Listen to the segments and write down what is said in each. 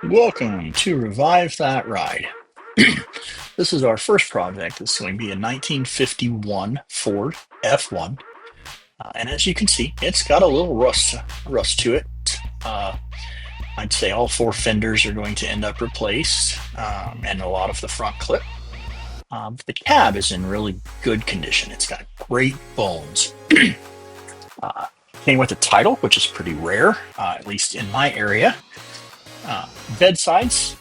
Welcome to Revive That Ride. This is our first project. This is going to be a 1951 Ford F1. And as you can see, it's got a little rust to it. Uh, I'd say all four fenders are going to end up replaced, and a lot of the front clip. But the cab is in really good condition. It's got great bones. Uh, Came with a title, which is pretty rare, at least in my area. Uh, Bed sides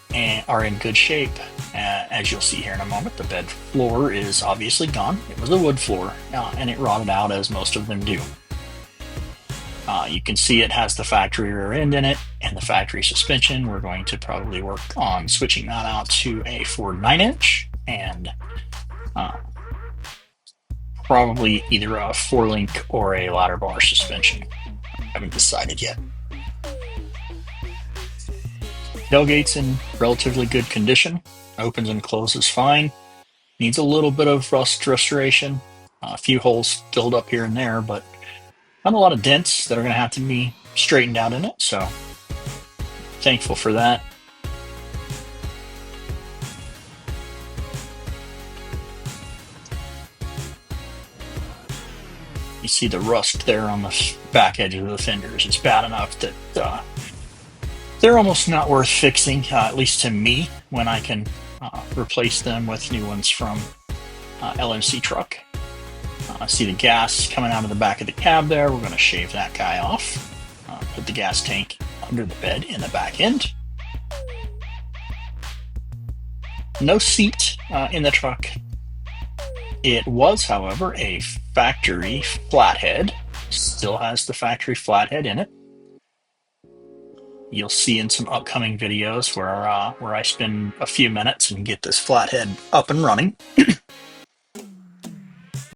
are in good shape. As you'll see here in a moment, the bed floor is obviously gone. It was a wood floor, and it rotted out as most of them do. You can see it has the factory rear end in it and the factory suspension. We're going to probably work on switching that out to a Ford 9-inch and uh, probably either a 4-link or a ladder bar suspension. I haven't decided yet. Tailgate's in relatively good condition. Opens and closes fine. Needs a little bit of rust restoration. A few holes filled up here and there, but not a lot of dents that are going to have to be straightened out in it. So thankful for that. You see the rust there on the back edge of the fenders. It's bad enough that they're almost not worth fixing, at least to me, when I can replace them with new ones from LMC truck. See the gas coming out of the back of the cab there. We're going to shave that guy off. Put the gas tank under the bed in the back end. No seat in the truck. It was, however, a factory flathead. Still has the factory flathead in it. You'll see in some upcoming videos where I spend a few minutes and get this flathead up and running.